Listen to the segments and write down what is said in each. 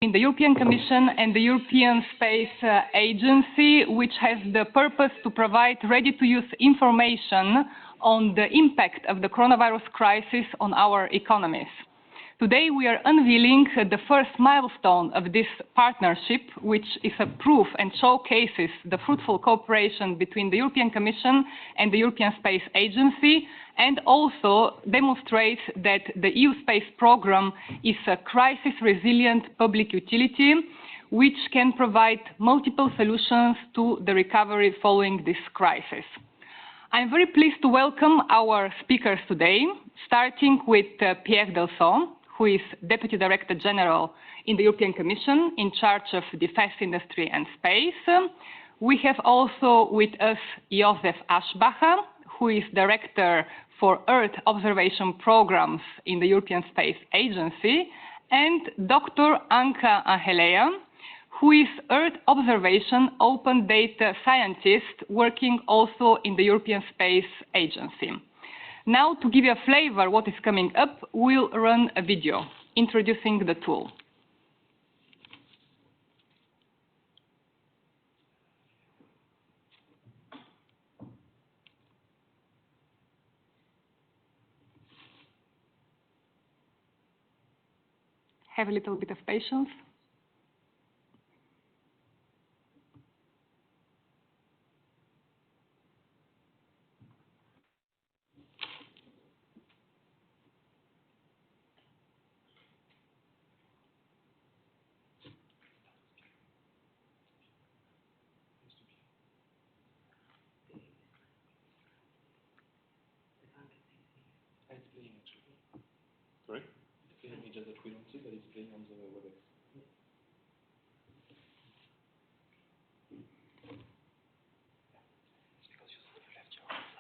in the European Commission and the European Space Agency, which has the purpose to provide ready-to-use information on the impact of the coronavirus crisis on our economies. Today we are unveiling the first milestone of this partnership, which is a proof and showcases the fruitful cooperation between the European Commission and the European Space Agency, and also demonstrates that the EU space program is a crisis-resilient public utility which can provide multiple solutions to the recovery following this crisis. I'm very pleased to welcome our speakers today, starting with Pierre Delson, who is Deputy Director General in the European Commission in charge of defense industry and space. We have also with us Josef Aschbacher, who is Director for Earth Observation Programs in the European Space Agency, and Dr. Anca Angelea, who is Earth Observation Open Data Scientist working also in the European Space Agency. Now, to give you a flavor what is coming up, we'll run a video introducing the tool. Have a little bit of patience. Sorry? It's playing images that we don't see, but it's playing on the WebEx. It's because you left your answer.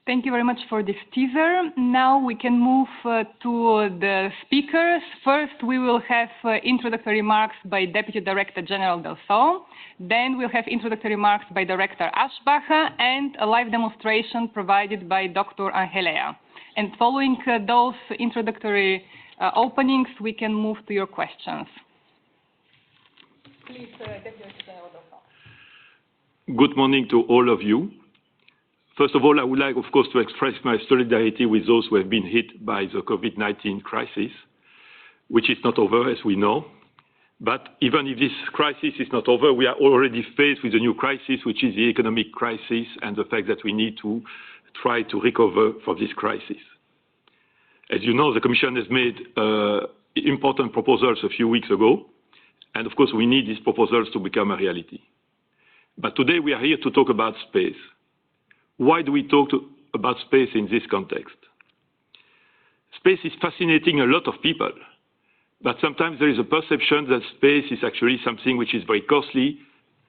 Thank you very much for this teaser. Now we can move to the speakers. First, we will have introductory remarks by Deputy Director General Delson. Then we'll have introductory remarks by Director Aschbacher and a live demonstration provided by Dr. Angelea. And following those introductory openings, we can move to your questions. Please, Deputy General Delson. Good morning to all of you. First of all, I would like, of course, to express my solidarity with those who have been hit by the COVID-19 crisis, which is not over, as we know. But even if this crisis is not over, we are already faced with a new crisis, which is the economic crisis and the fact that we need to try to recover from this crisis. As you know, the Commission has made important proposals a few weeks ago, and of course, we need these proposals to become a reality. But today, we are here to talk about space. Why do we talk about space in this context? Space is fascinating a lot of people, but sometimes there is a perception that space is actually something which is very costly,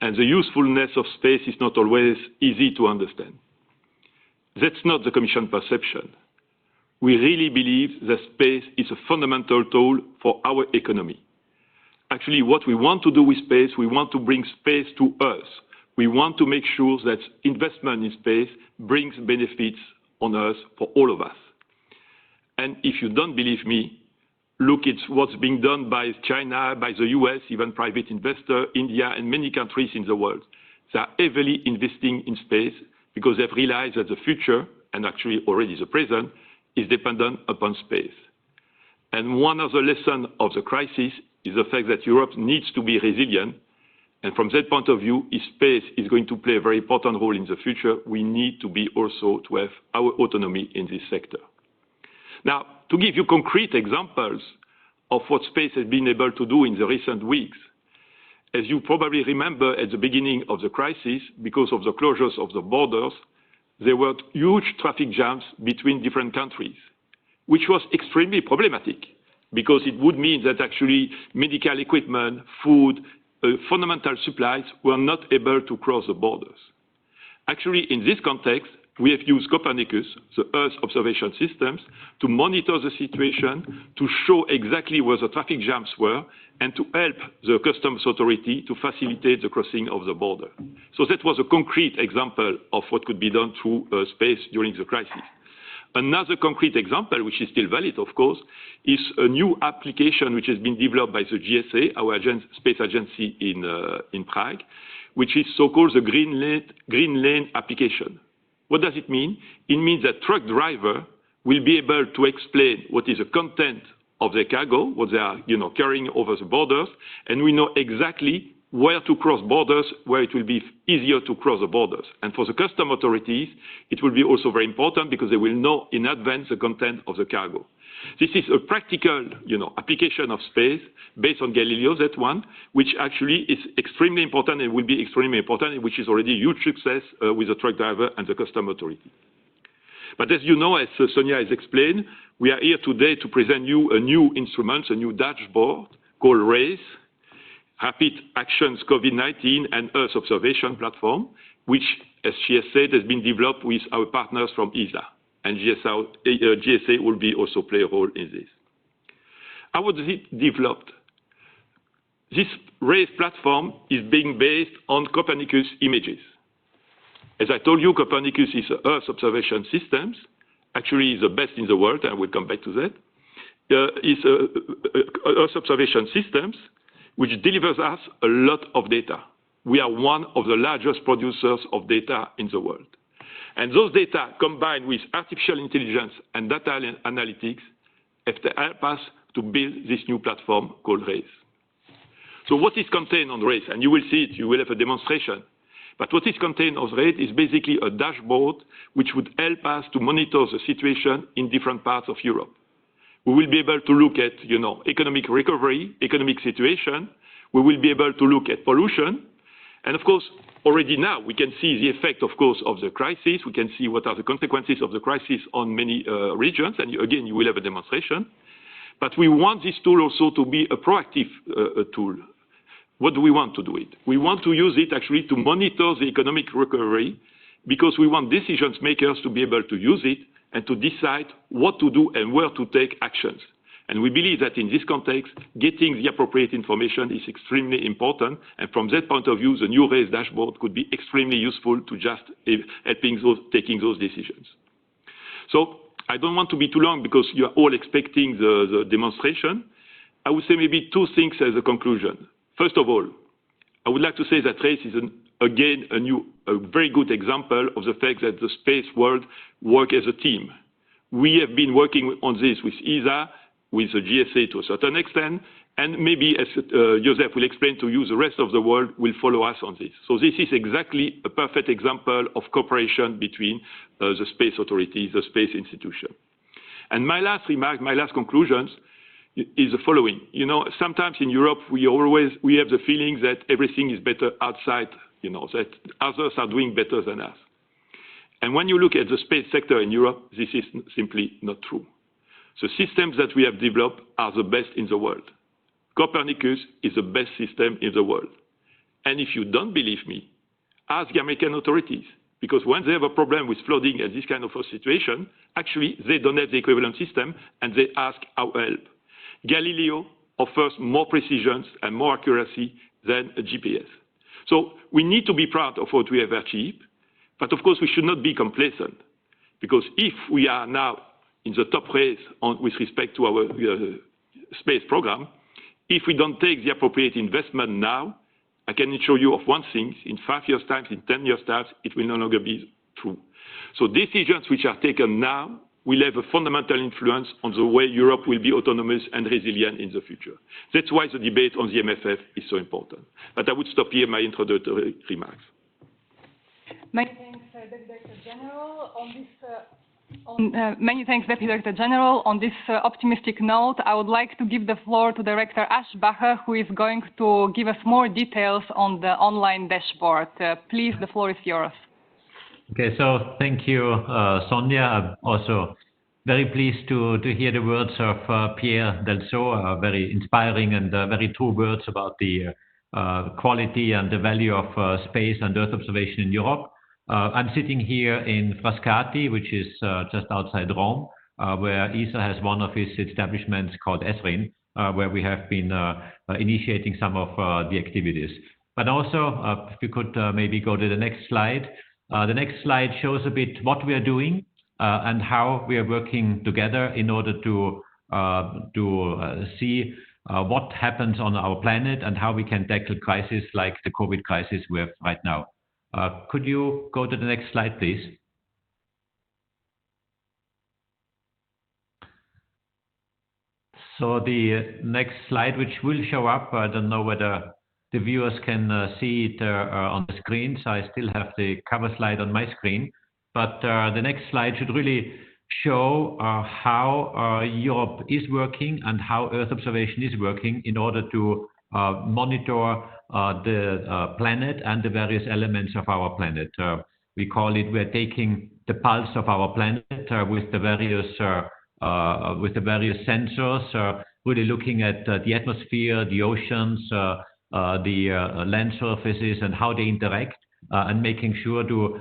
and the usefulness of space is not always easy to understand. That's not the Commission perception. We really believe that space is a fundamental tool for our economy. Actually, what we want to do with space, we want to bring space to Earth. We want to make sure that investment in space brings benefits on Earth for all of us. And if you don't believe me, look at what's being done by China, by the US, even private investors, India, and many countries in the world. They are heavily investing in space because they've realized that the future, and actually already the present, is dependent upon space. And one of the lessons of the crisis is the fact that Europe needs to be resilient. And from that point of view, if space is going to play a very important role in the future, we need to be also to have our autonomy in this sector. Now, to give you concrete examples of what space has been able to do in the recent weeks, as you probably remember at the beginning of the crisis, because of the closures of the borders, there were huge traffic jams between different countries, which was extremely problematic because it would mean that actually medical equipment, food, fundamental supplies were not able to cross the borders. Actually, in this context, we have used Copernicus, the Earth observation systems, to monitor the situation, to show exactly where the traffic jams were, and to help the customs authority to facilitate the crossing of the border. So that was a concrete example of what could be done through space during the crisis. Another concrete example, which is still valid, of course, is a new application which has been developed by the GSA, our space agency in Prague, which is so-called the Green Lane application. What does it mean? It means that truck driver will be able to explain what is the content of their cargo, what they are carrying over the borders, and we know exactly where to cross borders, where it will be easier to cross the borders. And for the custom authorities, it will be also very important because they will know in advance the content of the cargo. This is a practical application of space based on Galileo, that one, which actually is extremely important and will be extremely important, and which is already a huge success with the truck driver and the custom authority. But as you know, as Sonia has explained, we are here today to present you a new instrument, a new dashboard called RACE, Rapid Actions COVID-19 and Earth Observation Platform, which, as she has said, has been developed with our partners from ESA. And GSA will be also play a role in this. How was it developed? This RACE platform is being based on Copernicus images. As I told you, Copernicus is Earth observation systems, actually the best in the world, and we'll come back to that. It's Earth observation systems, which delivers us a lot of data. We are one of the largest producers of data in the world. And those data, combined with artificial intelligence and data analytics, have to help us to build this new platform called RACE. So what is contained on RACE? And you will see it, you will have a demonstration. But what is contained on RACE is basically a dashboard which would help us to monitor the situation in different parts of Europe. We will be able to look at, economic recovery, economic situation. We will be able to look at pollution. And of course, already now we can see the effect, of course, of the crisis. We can see what are the consequences of the crisis on many regions. And again, you will have a demonstration. But we want this tool also to be a proactive tool. What do we want to do it? We want to use it actually to monitor the economic recovery because we want decision makers to be able to use it and to decide what to do and where to take actions. And we believe that in this context, getting the appropriate information is extremely important. And from that point of view, the new RACE dashboard could be extremely useful to just taking those decisions. So I don't want to be too long because you are all expecting the demonstration. I would say maybe two things as a conclusion. First of all, I would like to say that RACE is again a very good example of the fact that the space world works as a team. We have been working on this with ESA, with the GSA to a certain extent, and maybe, as Joseph will explain to you, the rest of the world will follow us on this. So this is exactly a perfect example of cooperation between the space authorities, the space institution. And my last remark, my last conclusions is the following. Sometimes in Europe, we have the feeling that everything is better outside, that others are doing better than us. And when you look at the space sector in Europe, this is simply not true. The systems that we have developed are the best in the world. Copernicus is the best system in the world. And if you don't believe me, ask the American authorities, because when they have a problem with flooding and this kind of a situation, actually they don't have the equivalent system and they ask our help. Galileo offers more precision and more accuracy than a GPS. So we need to be proud of what we have achieved, but of course we should not be complacent, because if we are now in the top race with respect to our space program, if we don't take the appropriate investment now, I can assure you of one thing: in 5 years' time, in 10 years' time, it will no longer be true. So decisions which are taken now will have a fundamental influence on the way Europe will be autonomous and resilient in the future. That's why the debate on the MFF is so important. But I would stop here my introductory remarks. Many thanks, Deputy Director General. Many thanks, Deputy Director General. On this optimistic note, I would like to give the floor to Director Aschbacher, who is going to give us more details on the online dashboard. Please, the floor is yours. Okay, so thank you, Sonia. I'm also very pleased to hear the words of Pierre Delceau, very inspiring and very true words about the quality and the value of space and Earth observation in Europe. I'm sitting here in Frascati, which is just outside Rome, where ESA has one of its establishments called ESRIN, where we have been initiating some of the activities. But also, if you could maybe go to the next slide. The next slide shows a bit what we are doing and how we are working together in order to see what happens on our planet and how we can tackle crises like the COVID crisis we have right now. Could you go to the next slide, please? So the next slide, which will show up, I don't know whether the viewers can see it on the screen, so I still have the cover slide on my screen. But the next slide should really show how Europe is working and how Earth observation is working in order to monitor the planet and the various elements of our planet. We call it, we're taking the pulse of our planet with the various sensors, really looking at the atmosphere, the oceans, the land surfaces and how they interact, and making sure to,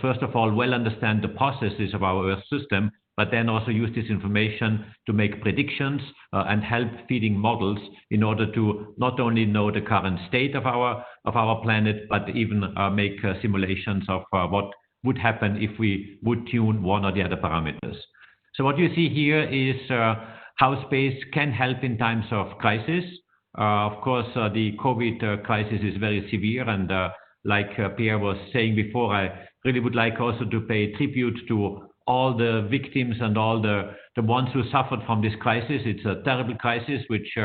first of all, well understand the processes of our Earth system, but then also use this information to make predictions and help feeding models in order to not only know the current state of our planet, but even make simulations of what would happen if we would tune one or the other parameters. So what you see here is how space can help in times of crisis. Of course, the COVID crisis is very severe, and like Pierre was saying before, I really would like also to pay tribute to all the victims and all the ones who suffered from this crisis. It's a terrible crisis which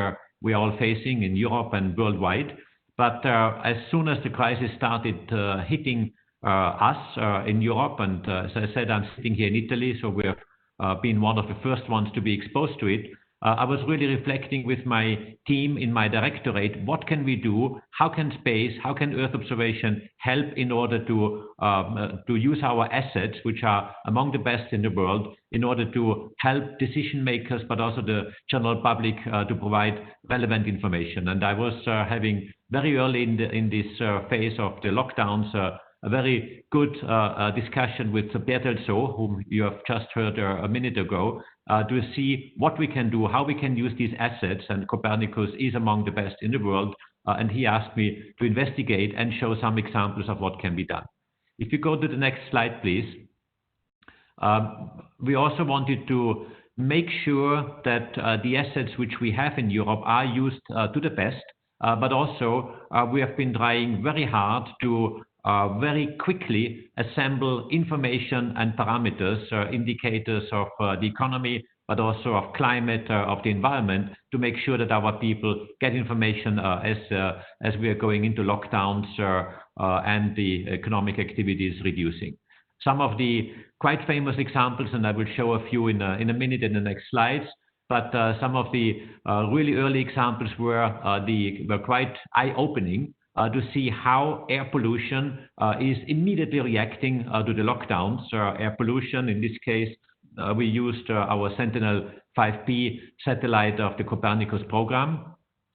we are all facing in Europe and worldwide. But as soon as the crisis started hitting us in Europe, and as I said, I'm sitting here in Italy, so we have been one of the first ones to be exposed to it. I was really reflecting with my team in my directorate, what can we do? How can space, how can Earth observation help in order to use our assets, which are among the best in the world, in order to help decision makers, but also the general public to provide relevant information. And I was having very early in this phase of the lockdowns, a very good discussion with Pierre Delceau, whom you have just heard a minute ago, to see what we can do, how we can use these assets, and Copernicus is among the best in the world, and he asked me to investigate and show some examples of what can be done. If you go to the next slide, please. We also wanted to make sure that the assets which we have in Europe are used to the best, but also we have been trying very hard to very quickly assemble information and parameters, indicators of the economy, but also of climate, of the environment, to make sure that our people get information as we are going into lockdowns and the economic activity is reducing. Some of the quite famous examples, and I will show a few in a minute in the next slides, but some of the really early examples were quite eye-opening. To see how air pollution is immediately reacting to the lockdowns. Air pollution, in this case, we used our Sentinel-5P satellite of the Copernicus program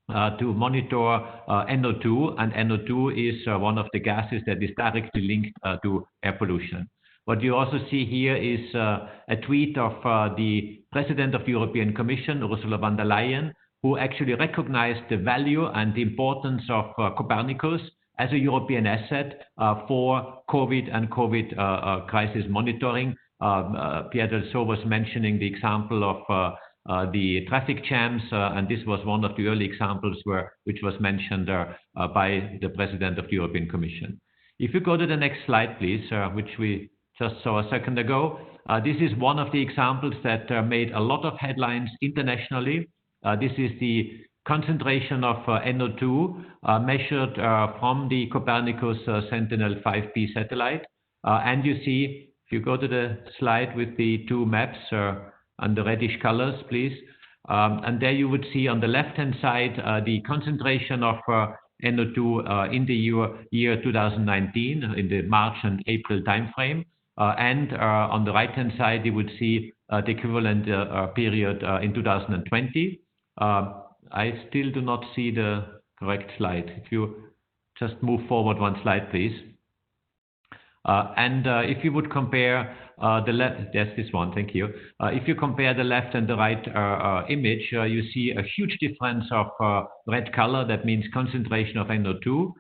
to monitor NO2, and NO2 is one of the gases that is directly linked to air pollution. What you also see here is a tweet of the President of the European Commission, Ursula von der Leyen, who actually recognized the value and the importance of Copernicus as a European asset for COVID and COVID crisis monitoring. Pierre Delceau was mentioning the example of the traffic jams, and this was one of the early examples which was mentioned by the President of the European Commission. If you go to the next slide, please, which we just saw a second ago, This is one of the examples that made a lot of headlines internationally. This is the concentration of NO2 measured from the Copernicus Sentinel-5P satellite. And you see, if you go to the slide with the two maps and the reddish colors, please. And there you would see on the left-hand side the concentration of NO2 in the year 2019, in the March and April timeframe. And on the right-hand side, you would see the equivalent period in 2020. I still do not see the correct slide. If you just move forward one slide, please. And if you would compare the left, there's this one, thank you. If you compare the left and the right image, you see a huge difference of red color. That means concentration of NO2.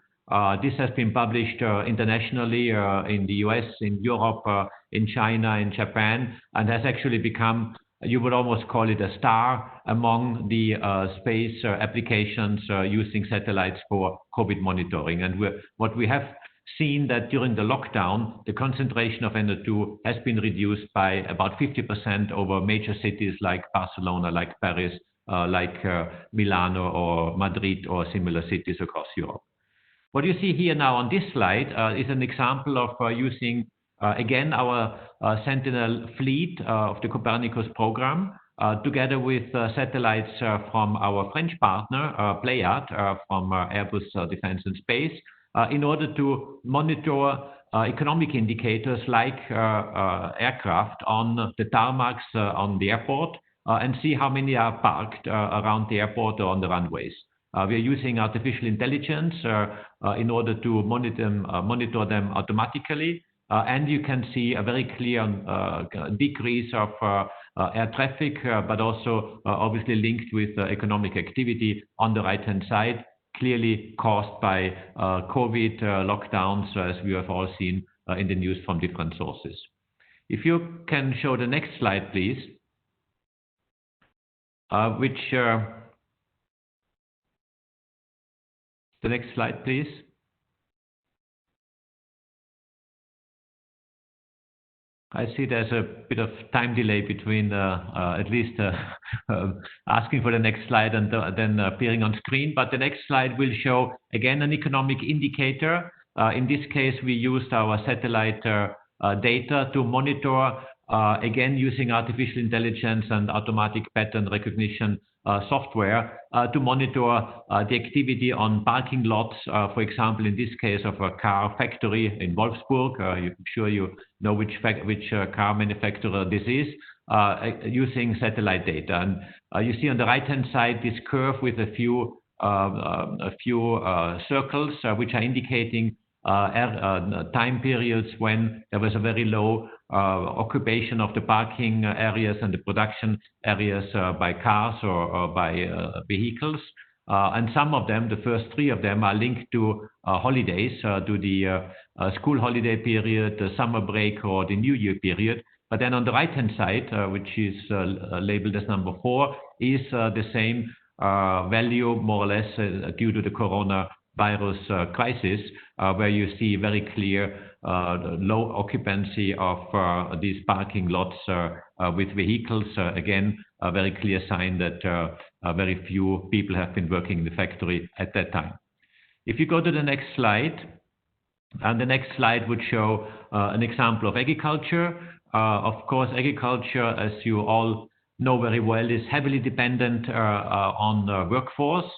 This has been published internationally in the US, in Europe, in China, in Japan, and has actually become, you would almost call it a star among the space applications using satellites for COVID monitoring. And what we have seen that during the lockdown, the concentration of NO2 has been reduced by about 50% over major cities like Barcelona, like Paris, like Milano or Madrid or similar cities across Europe. What you see here now on this slide is an example of using, again, our Sentinel fleet of the Copernicus program, together with satellites from our French partner, Pléiades, from Airbus Defence and Space, in order to monitor economic indicators like aircraft on the tarmacs on the airport and see how many are parked around the airport or on the runways. We are using artificial intelligence in order to monitor them automatically. And you can see a very clear decrease of air traffic, but also obviously linked with economic activity on the right-hand side, clearly caused by COVID lockdowns, as we have all seen in the news from different sources. If you can show the next slide, please, the next slide, please. I see there's a bit of time delay between at least asking for the next slide and then appearing on screen. But the next slide will show, again, an economic indicator. In this case, we used our satellite data to monitor, again, using artificial intelligence and automatic pattern recognition software to monitor the activity on parking lots, for example, in this case of a car factory in Wolfsburg. I'm sure you know which car manufacturer this is, using satellite data. And you see on the right-hand side this curve with a few circles, which are indicating time periods when there was a very low occupation of the parking areas and the production areas by cars or by vehicles. And some of them, the first three of them, are linked to holidays, to the school holiday period, the summer break, or the New Year period. But then on the right-hand side, which is labeled as number 4, is the same value, more or less, due to the coronavirus crisis, where you see very clear low occupancy of these parking lots with vehicles. Again, a very clear sign that very few people have been working in the factory at that time. If you go to the next slide, and the next slide would show an example of agriculture. Of course, agriculture, as you all know very well, is heavily dependent on the workforce.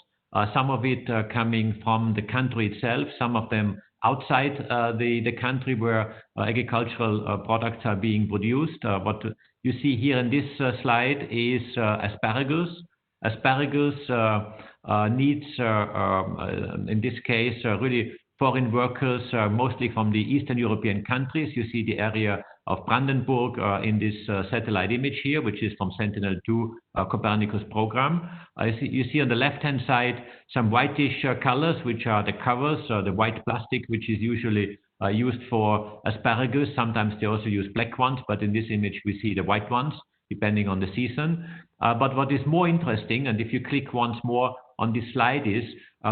Some of it coming from the country itself, some of them outside the country where agricultural products are being produced. What you see here in this slide is asparagus. Asparagus needs, in this case, really foreign workers, mostly from the Eastern European countries. You see the area of Brandenburg in this satellite image here, which is from Sentinel-2 Copernicus program. You see on the left-hand side some whitish colors, which are the covers, the white plastic, which is usually used for asparagus. Sometimes they also use black ones, but in this image we see the white ones, depending on the season. But what is more interesting, and if you click once more on this slide, is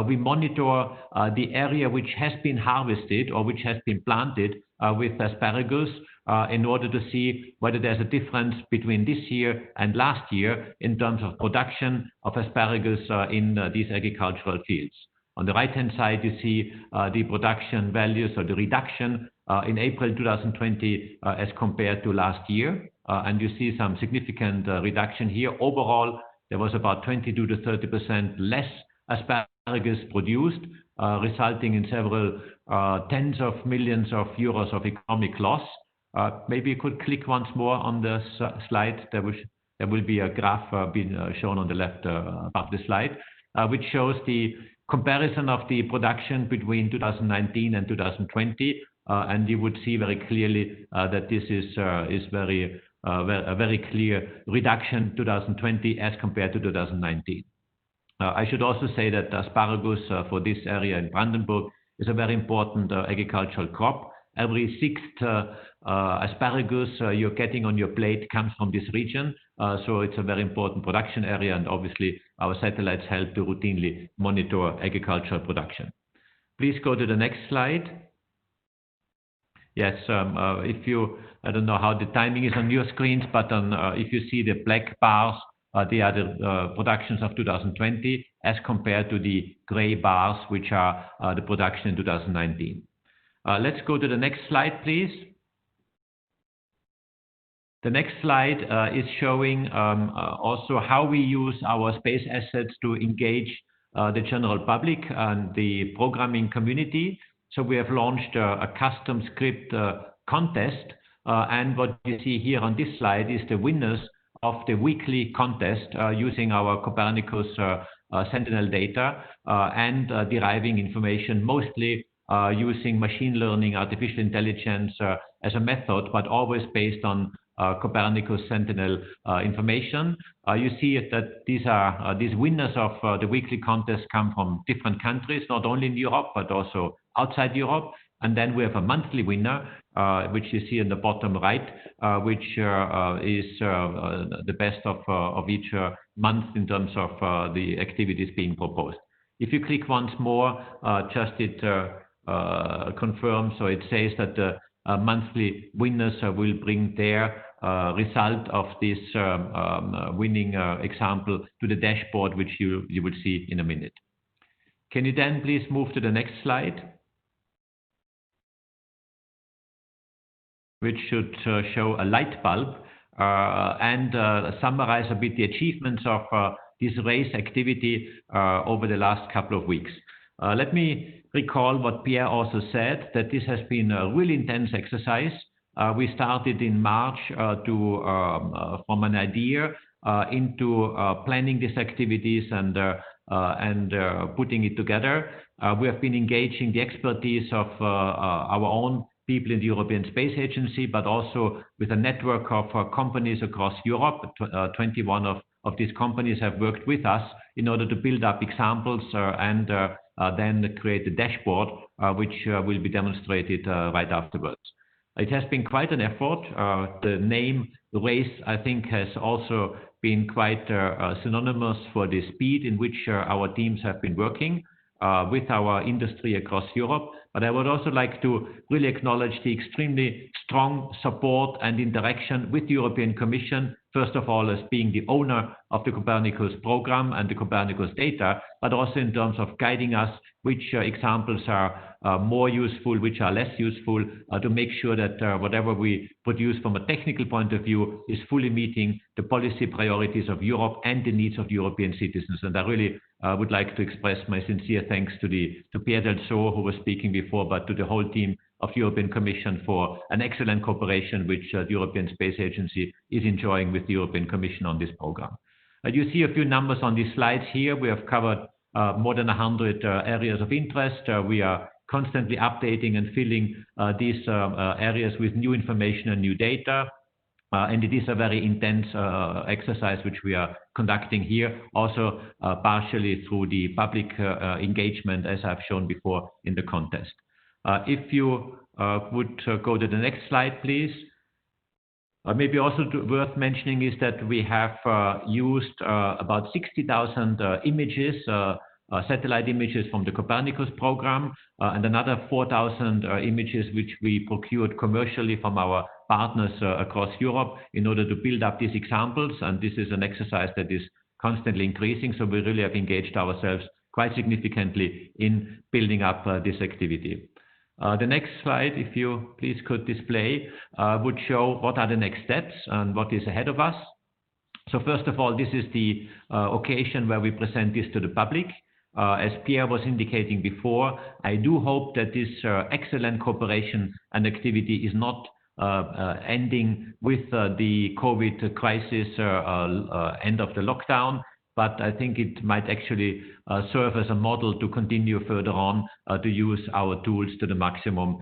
we monitor the area which has been harvested or which has been planted with asparagus in order to see whether there's a difference between this year and last year in terms of production of asparagus in these agricultural fields. On the right-hand side, you see the production values or the reduction in April 2020 as compared to last year. And you see some significant reduction here. Overall, there was about 22 to 30% less asparagus produced, resulting in several tens of millions of euros of economic loss. Maybe you could click once more on the slide. There will be a graph being shown on the left above the slide, which shows the comparison of the production between 2019 and 2020. And you would see very clearly that this is a very clear reduction 2020 as compared to 2019. I should also say that asparagus for this area in Brandenburg is a very important agricultural crop. Every sixth asparagus you're getting on your plate comes from this region. So it's a very important production area, and obviously our satellites help to routinely monitor agricultural production. Please go to the next slide. Yes, if you, I don't know how the timing is on your screens, but if you see the black bars, they are the productions of 2020 as compared to the gray bars, which are the production in 2019. Let's go to the next slide, please. The next slide is showing also how we use our space assets to engage the general public and the programming community. So we have launched a custom script contest, and what you see here on this slide is the winners of the weekly contest using our Copernicus Sentinel data and deriving information mostly using machine learning, artificial intelligence as a method, but always based on Copernicus Sentinel information. You see that these winners of the weekly contest come from different countries, not only in Europe, but also outside Europe. And then we have a monthly winner, which you see in the bottom right, which is the best of each month in terms of the activities being proposed. If you click once more, just it confirms, so it says that the monthly winners will bring their result of this winning example to the dashboard, which you will see in a minute. Can you then please move to the next slide, which should show a light bulb and summarize a bit the achievements of this race activity over the last couple of weeks. Let me recall what Pierre also said, that this has been a really intense exercise. We started in March from an idea into planning these activities and putting it together. We have been engaging the expertise of our own people in the European Space Agency, but also with a network of companies across Europe. 21 of these companies have worked with us in order to build up examples and then create a dashboard, which will be demonstrated right afterwards. It has been quite an effort. The name race, I think, has also been quite synonymous for the speed in which our teams have been working with our industry across Europe. But I would also like to really acknowledge the extremely strong support and interaction with the European Commission, first of all, as being the owner of the Copernicus program and the Copernicus data, but also in terms of guiding us which examples are more useful, which are less useful, to make sure that whatever we produce from a technical point of view is fully meeting the policy priorities of Europe and the needs of the European citizens. And I really would like to express my sincere thanks to Pierre Delceau, who was speaking before, but to the whole team of the European Commission for an excellent cooperation which the European Space Agency is enjoying with the European Commission on this program. You see a few numbers on these slides here. We have covered more than 100 areas of interest. We are constantly updating and filling these areas with new information and new data. And it is a very intense exercise which we are conducting here, also partially through the public engagement, as I've shown before in the contest. If you would go to the next slide, please. Maybe also worth mentioning is that we have used about 60,000 images satellite images from the Copernicus program, and another 4,000 images which we procured commercially from our partners across Europe in order to build up these examples. And this is an exercise that is constantly increasing, so we really have engaged ourselves quite significantly in building up this activity. The next slide, if you please could display, would show what are the next steps and what is ahead of us. So first of all, this is the occasion where we present this to the public. As Pierre was indicating before, I do hope that this excellent cooperation and activity is not ending with the COVID crisis, end of the lockdown, but I think it might actually serve as a model to continue further on to use our tools to the maximum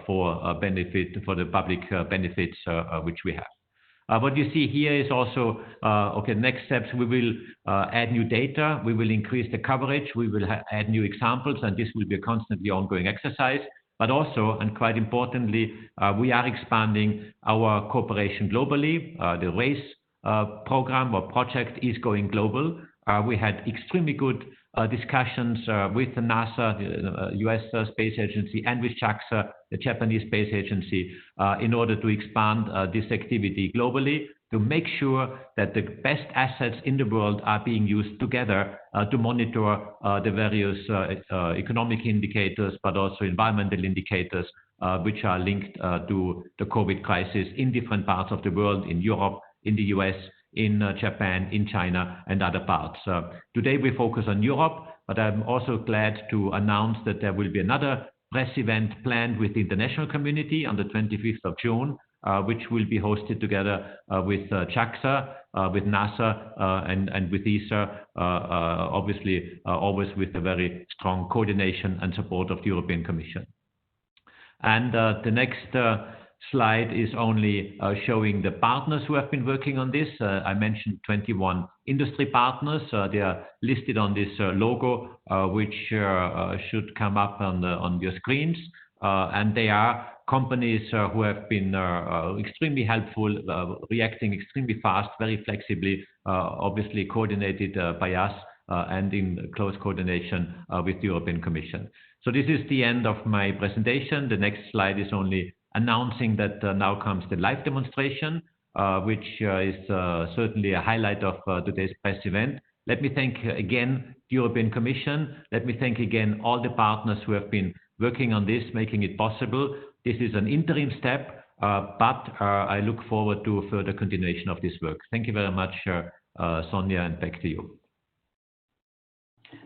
for the public benefits which we have. What you see here is also, next steps, we will add new data, we will increase the coverage, we will add new examples, and this will be a constantly ongoing exercise. But also, and quite importantly, we are expanding our cooperation globally. The RACE program or project is going global. We had extremely good discussions with the NASA, the US Space Agency, and with JAXA, the Japanese Space Agency, in order to expand this activity globally, to make sure that the best assets in the world are being used together to monitor the various economic indicators, but also environmental indicators, which are linked to the COVID crisis in different parts of the world, in Europe, in the US, in Japan, in China, and other parts. Today we focus on Europe, but I'm also glad to announce that there will be another press event planned with the international community on the 25th of June, which will be hosted together with JAXA, with NASA, and with ESA, obviously always with a very strong coordination and support of the European Commission. And the next slide is only showing the partners who have been working on this. I mentioned 21 industry partners. They are listed on this logo, which should come up on your screens. And they are companies who have been extremely helpful, reacting extremely fast, very flexibly, obviously coordinated by us and in close coordination with the European Commission. So this is the end of my presentation. The next slide is only announcing that now comes the live demonstration, which is certainly a highlight of today's press event. Let me thank again the European Commission. Let me thank again all the partners who have been working on this, making it possible. This is an interim step, but I look forward to further continuation of this work. Thank you very much, Sonia, and back to you.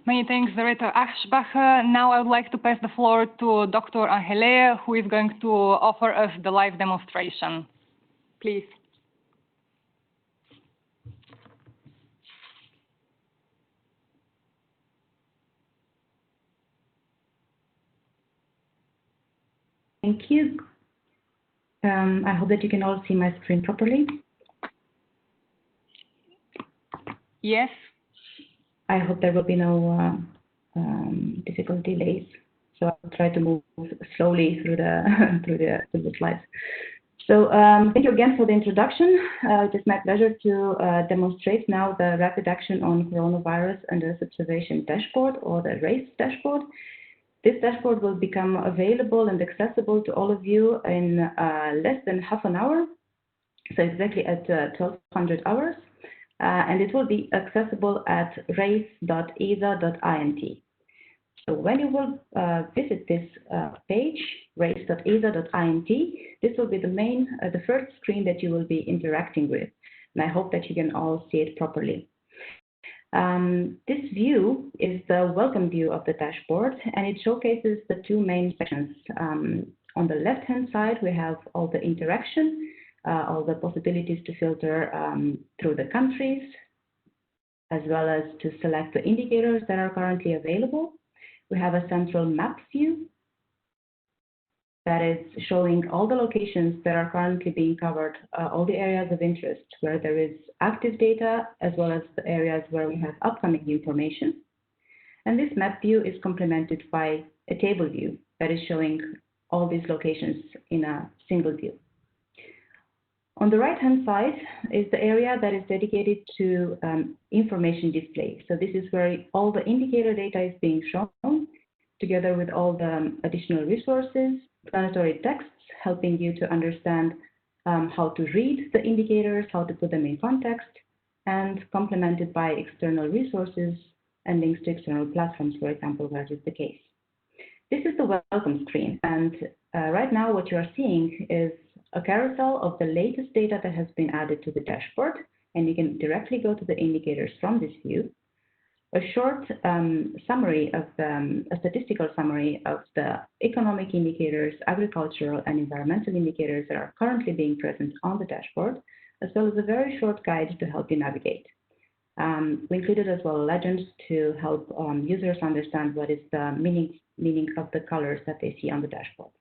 Many thanks, Director Aschbacher. Now I would like to pass the floor to Dr. Angelea, who is going to offer us the live demonstration. Please. Thank you. I hope that you can all see my screen properly. Yes. I hope there will be no difficult delays. So I'll try to move slowly through the slides. So thank you again for the introduction. It is my pleasure to demonstrate now the Rapid Action on Coronavirus and Earth Observation Dashboard, or the RACE dashboard. This dashboard will become available and accessible to all of you in less than half an hour, so exactly at 1200 hours. And it will be accessible at race.esa.int. So when you will visit this page, race.esa.int, this will be the first screen that you will be interacting with. And I hope that you can all see it properly. This view is the welcome view of the dashboard, and it showcases the two main sections. On the left-hand side, we have all the interaction, all the possibilities to filter through the countries, as well as to select the indicators that are currently available. We have a central map view that is showing all the locations that are currently being covered, all the areas of interest where there is active data, as well as the areas where we have upcoming information. And this map view is complemented by a table view that is showing all these locations in a single view. On the right-hand side is the area that is dedicated to information display. So this is where all the indicator data is being shown, together with all the additional resources, explanatory texts helping you to understand how to read the indicators, how to put them in context, and complemented by external resources and links to external platforms, for example, where is the case. This is the welcome screen, and right now what you are seeing is a carousel of the latest data that has been added to the dashboard, and you can directly go to the indicators from this view. A short summary of a statistical summary of the economic indicators, agricultural and environmental indicators that are currently being present on the dashboard, as well as a very short guide to help you navigate. We included as well legends to help users understand what is the meaning of the colors that they see on the dashboard.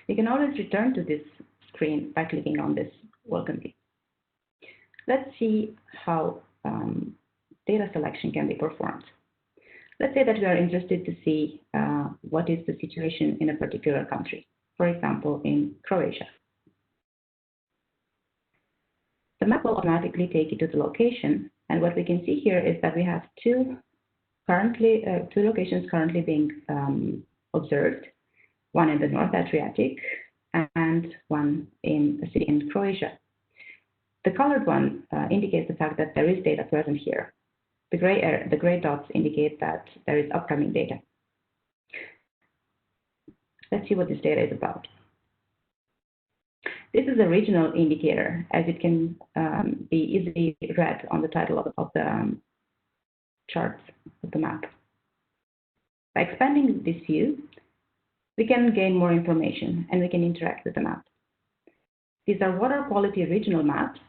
You can always return to this screen by clicking on this welcome view. Let's see how data selection can be performed. Let's say that we are interested to see what is the situation in a particular country, for example, in Croatia. The map will automatically take you to the location, and what we can see here is that we have two locations currently being observed, one in the North Adriatic and one in a city in Croatia. The colored one indicates the fact that there is data present here. The gray dots indicate that there is upcoming data. Let's see what this data is about. This is a regional indicator, as it can be easily read on the title of the charts of the map. By expanding this view, we can gain more information and we can interact with the map. These are water quality regional maps,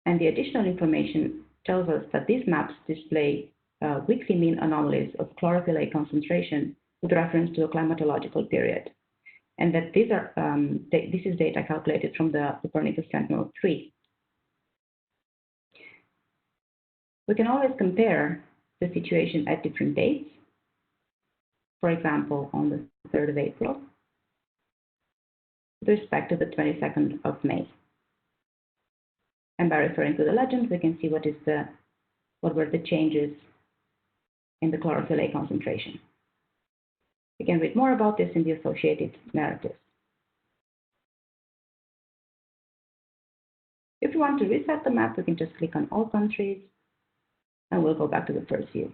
and the additional information tells us that these maps display weekly mean anomalies of chlorophyll A concentration with reference to a climatological period, and that these are this is data calculated from the Copernicus Sentinel-3. We can always compare the situation at different dates. For example, on the 3rd of April, with respect to the 22nd of May. And by referring to the legend, we can see what were the changes in the chlorophyll A concentration. We can read more about this in the associated narrative. If we want to reset the map, we can just click on all countries, and we'll go back to the first view.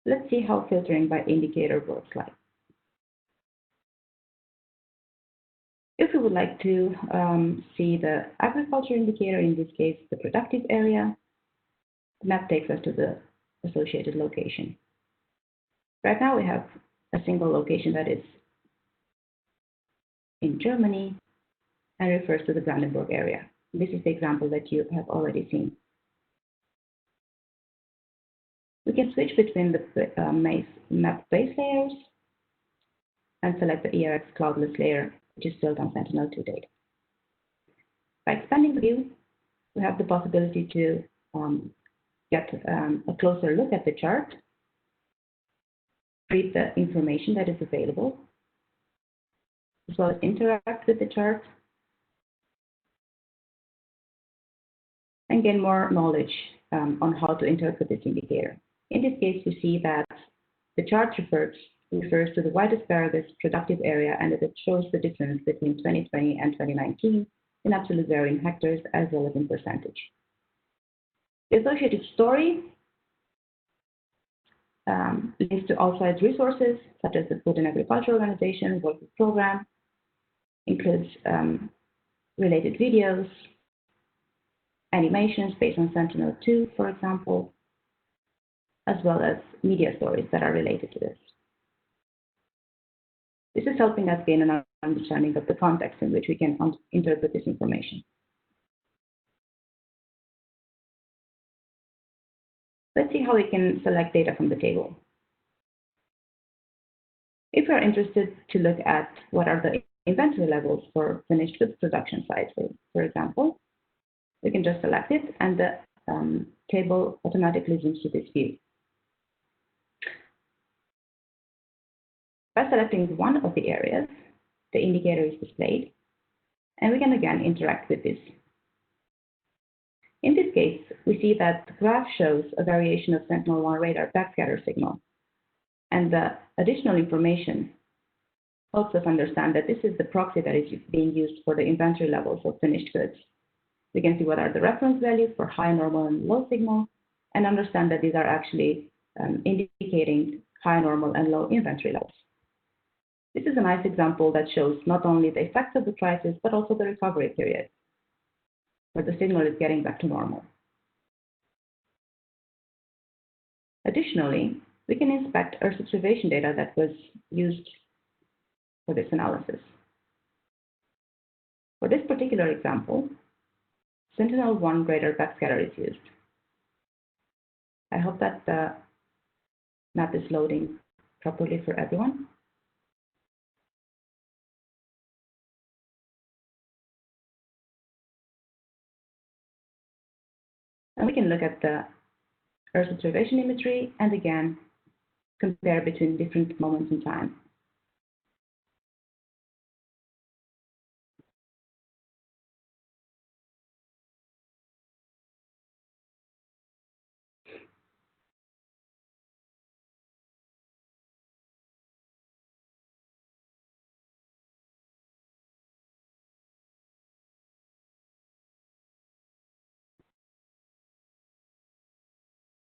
Let's see how filtering by indicator works like. If we would like to see the agriculture indicator, in this case, the productive area, the map takes us to the associated location. Right now, we have a single location that is in Germany and refers to the Brandenburg area. This is the example that you have already seen. We can switch between the map base layers and select the ERX cloudless layer, which is built on Sentinel-2 data. By expanding the view, we have the possibility to get a closer look at the chart, read the information that is available, as well as interact with the chart, and gain more knowledge on how to interpret this indicator. In this case, we see that the chart refers to the wide asparagus productive area, and that it shows the difference between 2020 and 2019 in absolute value in hectares as well as in percentage. The associated story links to outside resources such as the Food and Agriculture Organization World Food Program, includes related videos, animations based on Sentinel-2, for example, as well as media stories that are related to this. This is helping us gain an understanding of the context in which we can interpret this information. Let's see how we can select data from the table. If we're interested to look at what are the inventory levels for finished goods production sites, for example, we can just select it and the table automatically zooms to this view. By selecting one of the areas, the indicator is displayed, and we can again interact with this. In this case, we see that the graph shows a variation of Sentinel-1 radar backscatter signal, and the additional information helps us understand that this is the proxy that is being used for the inventory levels of finished goods. We can see what are the reference values for high, normal, and low signal, and understand that these are actually indicating high, normal, and low inventory levels. This is a nice example that shows not only the effects of the crisis, but also the recovery period, where the signal is getting back to normal. Additionally, we can inspect Earth observation data that was used for this analysis. For this particular example, Sentinel-1 radar backscatter is used. I hope that the map is loading properly for everyone. And we can look at the Earth observation imagery and again compare between different moments in time.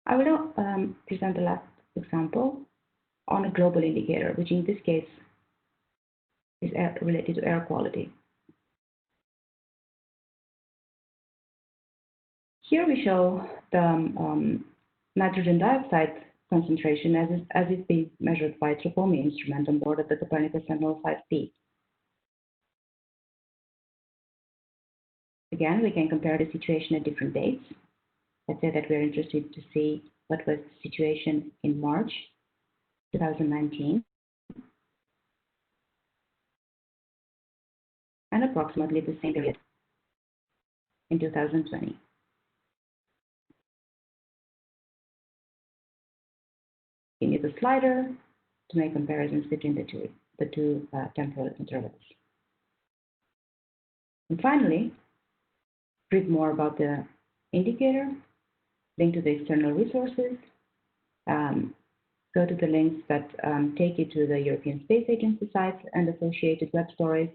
I will now present the last example on a global indicator, which in this case is related to air quality. Here we show the nitrogen dioxide concentration as it's being measured by tropomi instrument on board of the Copernicus Sentinel-5P. Again, we can compare the situation at different dates. Let's say that we're interested to see what was the situation in March 2019 and approximately the same period in 2020. You need a slider to make comparisons between the two temporal intervals. And finally, read more about the indicator, link to the external resources, go to the links that take you to the European Space Agency sites and associated web stories,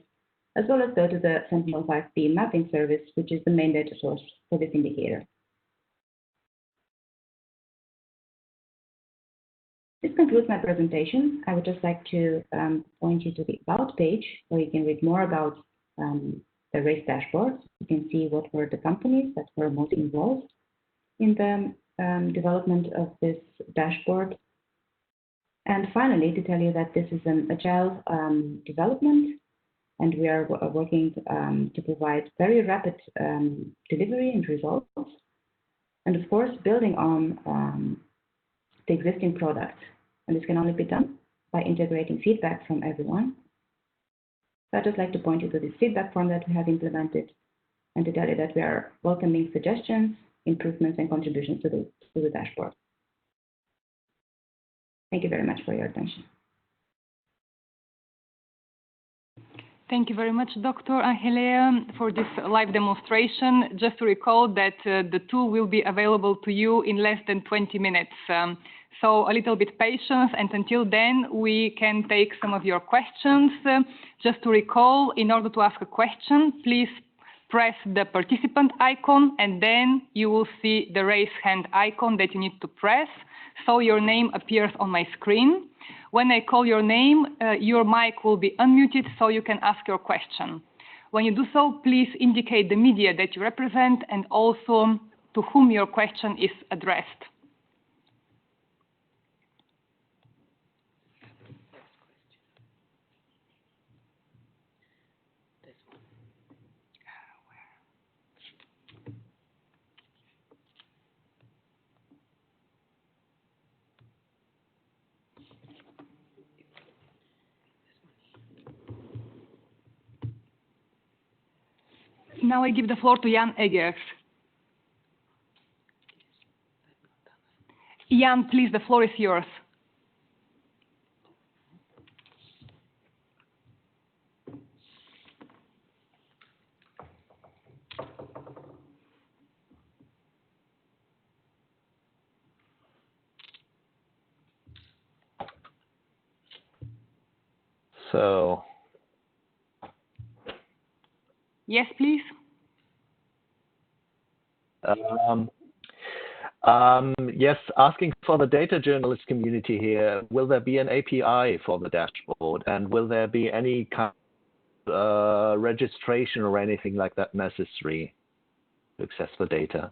as well as go to the Sentinel-5P mapping service, which is the main data source for this indicator. This concludes my presentation. I would just like to point you to the About page, where you can read more about the race dashboard. You can see what were the companies that were most involved in the development of this dashboard. And finally, to tell you that this is an agile development, and we are working to provide very rapid delivery and results. And of course, building on the existing product. And this can only be done by integrating feedback from everyone. So I'd just like to point you to this feedback form that we have implemented and to tell you that we are welcoming suggestions, improvements, and contributions to the dashboard. Thank you very much for your attention. Thank you very much, Dr. Angelea, for this live demonstration. Just to recall that the tool will be available to you in less than 20 minutes. So a little bit patience, and until then, we can take some of your questions. Just to recall, in order to ask a question, please press the participant icon, and then you will see the raise hand icon that you need to press, so your name appears on my screen. When I call your name, your mic will be unmuted so you can ask your question. When you do so, please indicate the media that you represent and also to whom your question is addressed. Now I give the floor to Jan Egers. Jan, please, the floor is yours. So. Yes, please. Yes, asking for the data journalist community here, will there be an API for the dashboard, and will there be any kind of registration or anything like that necessary to access the data?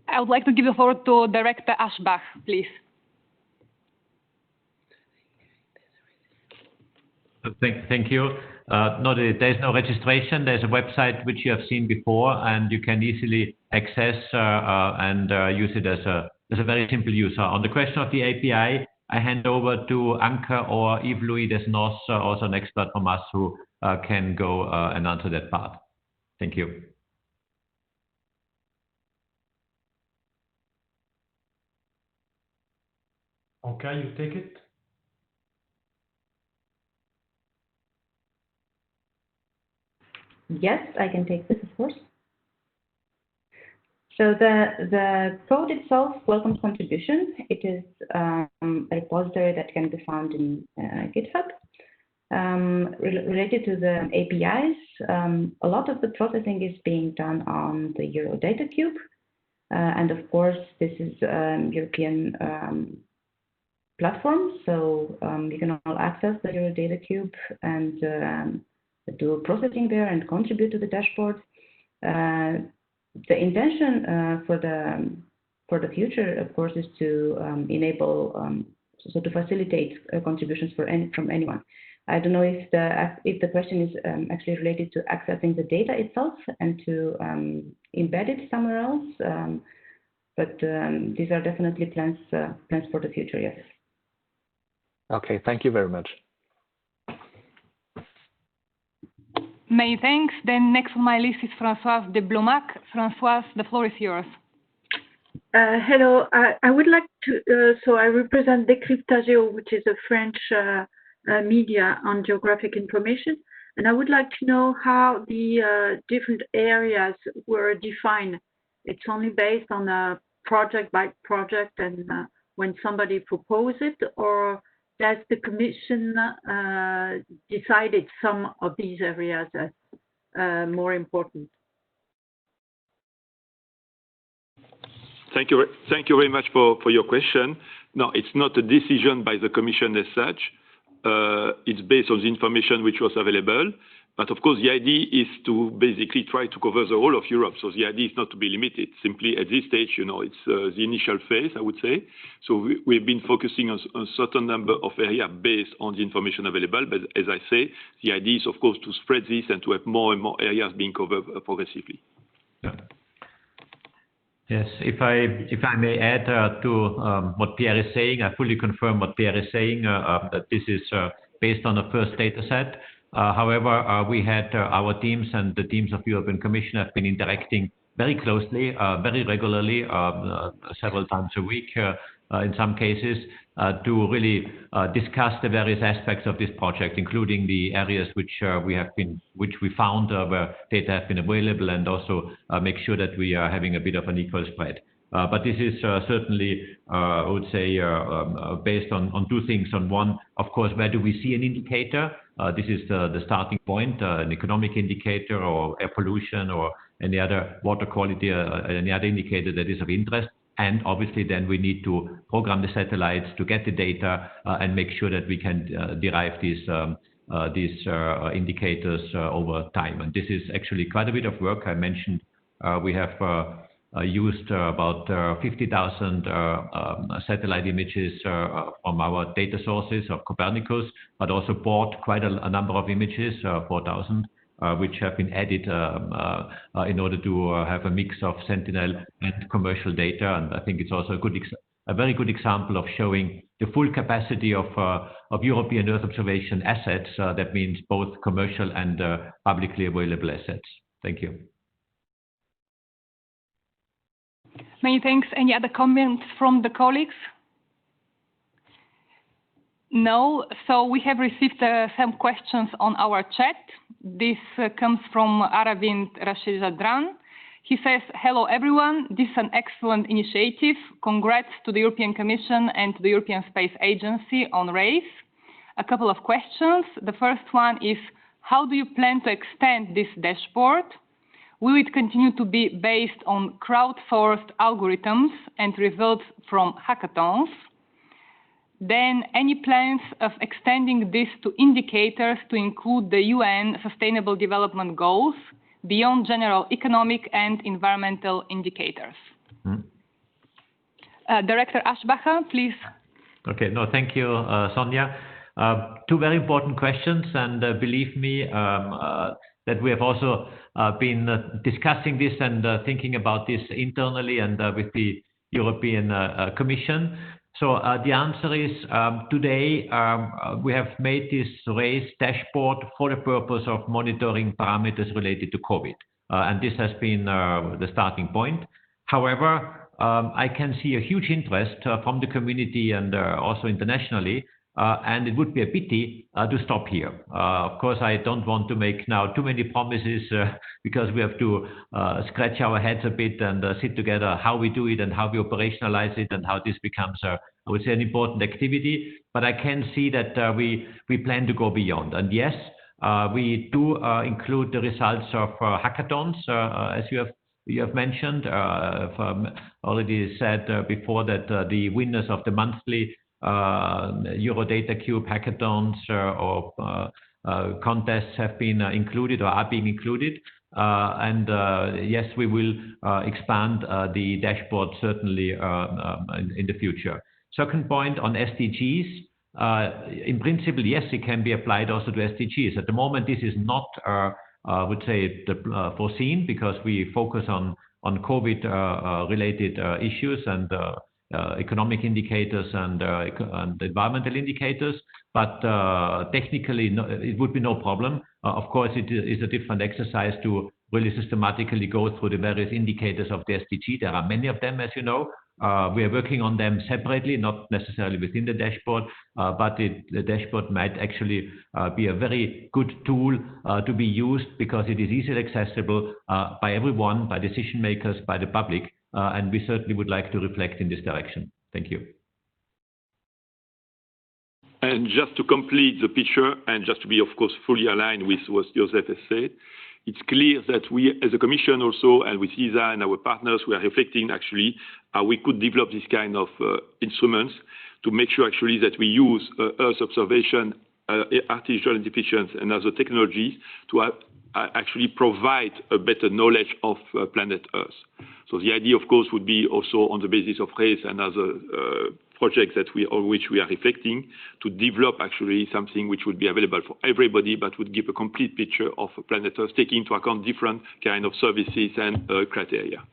I would like to give the floor to Director Aschbach, please. Thank you. No, there's no registration. There's a website which you have seen before, and you can easily access and use it as a very simple user. On the question of the API, I hand over to Anke or Yves-Louis Desnos, also an expert from us, who can go and answer that part. Thank you. Okay, you take it. Yes, I can take this, of course. So the code itself welcomes contributions. It is a repository that can be found in GitHub. Related to the APIs, a lot of the processing is being done on the Euro Data Cube. And of course, this is European platform, so you can all access the Euro Data Cube and do processing there and contribute to the dashboard. The intention for the future, of course, is to enable, so to facilitate contributions from anyone. I don't know if the question is actually related to accessing the data itself and to embed it somewhere else, but these are definitely plans for the future. Yes. Okay, thank you very much. Many thanks. Then next on my list is Françoise de Blomac. Françoise, the floor is yours. Hello, I would like to, so I represent Décryptageo, which is a French media on geographic information. And I would like to know how the different areas were defined. It's only based on a project by project and when somebody proposed it, or does the Commission decided some of these areas as more important? Thank you very much for your question. No, it's not a decision by the Commission as such. It's based on the information which was available. But of course, the idea is to basically try to cover the whole of Europe. So the idea is not to be limited. Simply at this stage, it's the initial phase, I would say. So we've been focusing on a certain number of areas based on the information available. But as I say, the idea is, of course, to spread this and to have more and more areas being covered progressively. Yeah. Yes, if I may add to what Pierre is saying, I fully confirm what Pierre is saying, that this is based on a first data set. However, we had our teams and the teams of European Commission have been interacting very closely, very regularly, several times a week in some cases, to really discuss the various aspects of this project, including the areas which we found where data have been available, and also make sure that we are having a bit of an equal spread. But this is certainly, I would say, based on two things. On one, of course, where do we see an indicator? This is the starting point, an economic indicator or air pollution or any other water quality, any other indicator that is of interest. And obviously, then we need to program the satellites to get the data and make sure that we can derive these indicators over time. And this is actually quite a bit of work. I mentioned we have used about 50,000 satellite images from our data sources of Copernicus, but also bought quite a number of images, 4,000. Which have been added in order to have a mix of Sentinel and commercial data. And I think it's also a very good example of showing the full capacity of European Earth observation assets. That means both commercial and publicly available assets. Thank you. Many thanks. Any other comments from the colleagues? No. So we have received some questions on our chat. This comes from Aravind Rashid Jadran. He says, hello everyone, this is an excellent initiative. Congrats to the European Commission and to the European Space Agency on RACE. A couple of questions. The first one is, how do you plan to extend this dashboard? Will it continue to be based on crowdsourced algorithms and results from hackathons? Then any plans of extending this to indicators to include the UN Sustainable Development Goals beyond general economic and environmental indicators? Director Aschbacher, please. Okay, no, thank you, Sonia. Two very important questions, and believe me that we have also been discussing this and thinking about this internally and with the European Commission. So the answer is today we have made this RACE dashboard for the purpose of monitoring parameters related to COVID. And this has been the starting point. However, I can see a huge interest from the community and also internationally, and it would be a pity to stop here. Of course, I don't want to make now too many promises because we have to scratch our heads a bit and sit together how we do it and how we operationalize it and how this becomes, I would say, an important activity. But I can see that we plan to go beyond. And yes, we do include the results of hackathons, as you have mentioned. I've already said before that the winners of the monthly EuroDataCube hackathons or contests have been included or are being included. And yes, we will expand the dashboard certainly in the future. Second point on SDGs. In principle, yes, it can be applied also to SDGs. At the moment, this is not, I would say, foreseen because we focus on COVID-related issues and economic indicators and environmental indicators, but technically it would be no problem. Of course, it is a different exercise to really systematically go through the various indicators of the SDG. There are many of them, as you know. We are working on them separately, not necessarily within the dashboard, but the dashboard might actually be a very good tool to be used because it is easily accessible by everyone, by decision makers, by the public. And we certainly would like to reflect in this direction. Thank you. And just to complete the picture, and just to be, of course, fully aligned with what Joseph has said, it's clear that we, as a Commission also, and with ESA and our partners, we are reflecting actually how we could develop this kind of instruments to make sure actually that we use Earth observation, artificial intelligence, and other technologies to actually provide a better knowledge of planet Earth. So the idea, of course, would be also on the basis of RACE and other projects on which we are reflecting to develop actually something which would be available for everybody, but would give a complete picture of planet Earth, taking into account different kind of services and criteria.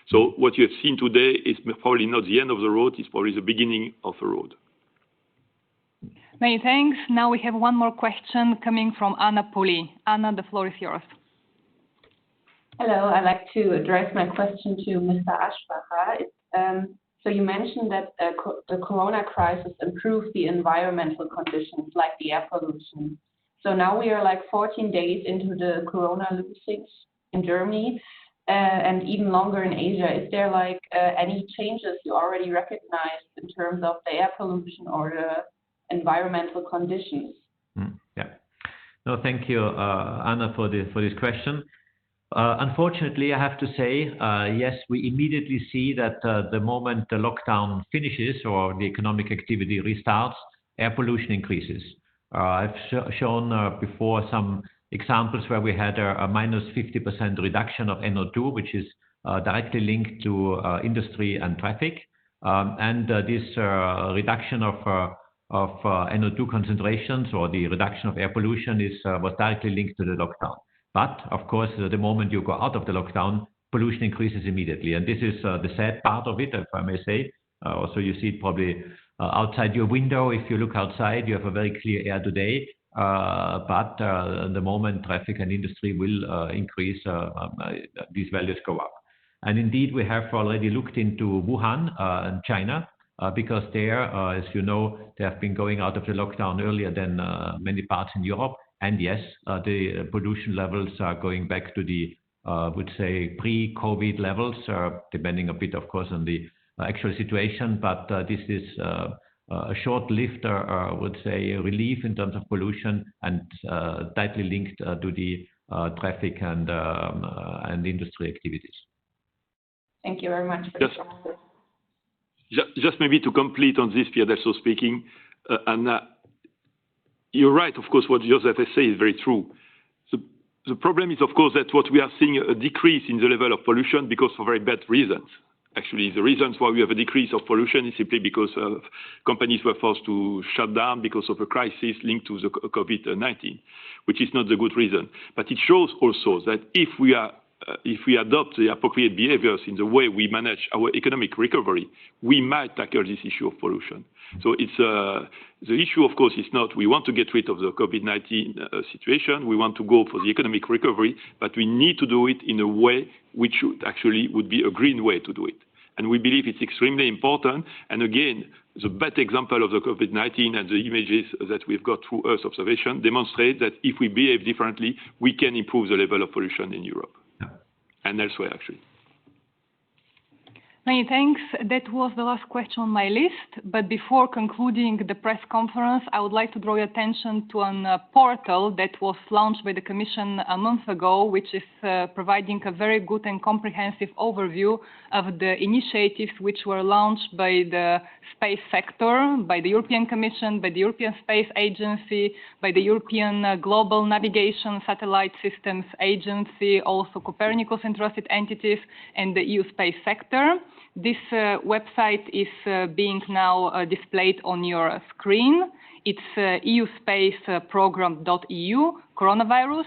So what you have seen today is probably not the end of the road, it's probably the beginning of the road. Many thanks. Now we have one more question coming from Anna Poli. Anna, the floor is yours. Hello, I'd like to address my question to Mr. Aschbacher. So you mentioned that the corona crisis improved the environmental conditions like the air pollution. So now we are like 14 days into the corona losings in Germany and even longer in Asia. Is there like any changes you already recognized in terms of the air pollution or the environmental conditions? Yeah. No, thank you, Anna, for this question. Unfortunately, I have to say, yes, we immediately see that the moment the lockdown finishes or the economic activity restarts, air pollution increases. I've shown before some examples where we had a minus 50% reduction of NO2, which is directly linked to industry and traffic. And this reduction of NO2 concentrations or the reduction of air pollution was directly linked to the lockdown. But of course, the moment you go out of the lockdown, pollution increases immediately. And this is the sad part of it, if I may say. Also, you see it probably outside your window. If you look outside, you have a very clear air today. But the moment traffic and industry will increase, these values go up. And indeed, we have already looked into Wuhan and China, because there, as you know, they have been going out of the lockdown earlier than many parts in Europe. And yes, the pollution levels are going back to the would say, pre-COVID levels, depending a bit, of course, on the actual situation. But this is a short-lived, I would say, relief in terms of pollution and tightly linked to the traffic and industry activities. Thank you very much for this answer. Just maybe to complete on this, Pierre Delceau speaking, you're right, of course, what Joseph has said is very true. The problem is, of course, that what we are seeing a decrease in the level of pollution because for very bad reasons. Actually, the reasons why we have a decrease of pollution is simply because companies were forced to shut down because of a crisis linked to the COVID-19, which is not the good reason. But it shows also that if we adopt the appropriate behaviors in the way we manage our economic recovery, we might tackle this issue of pollution. So it's the issue, of course, is not we want to get rid of the COVID-19 situation. We want to go for the economic recovery, but we need to do it in a way which would be a green way to do it. And we believe it's extremely important. And again, the bad example of the COVID-19 and the images that we've got through Earth observation demonstrate that if we behave differently, we can improve the level of pollution in Europe and elsewhere, actually. Many thanks. That was the last question on my list. But before concluding the press conference, I would like to draw your attention to a portal that was launched by the Commission a month ago, which is providing a very good and comprehensive overview of the initiatives which were launched by the space sector, by the European Commission, by the European Space Agency, by the European Global Navigation Satellite Systems Agency, also Copernicus entrusted entities, and the EU space sector. This website is being now displayed on your screen. It's euspaceprogram.eu, coronavirus,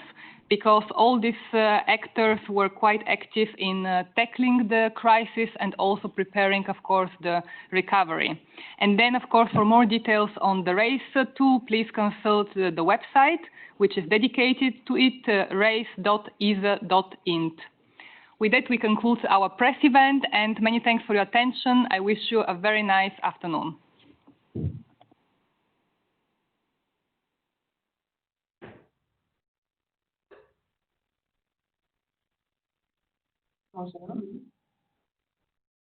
because all these actors were quite active in tackling the crisis and also preparing, of course, the recovery. And then, of course, for more details on the RACE tool, please consult the website, which is dedicated to it, race.esa.int. With that, we conclude our press event, and many thanks for your attention. I wish you a very nice afternoon. Awesome.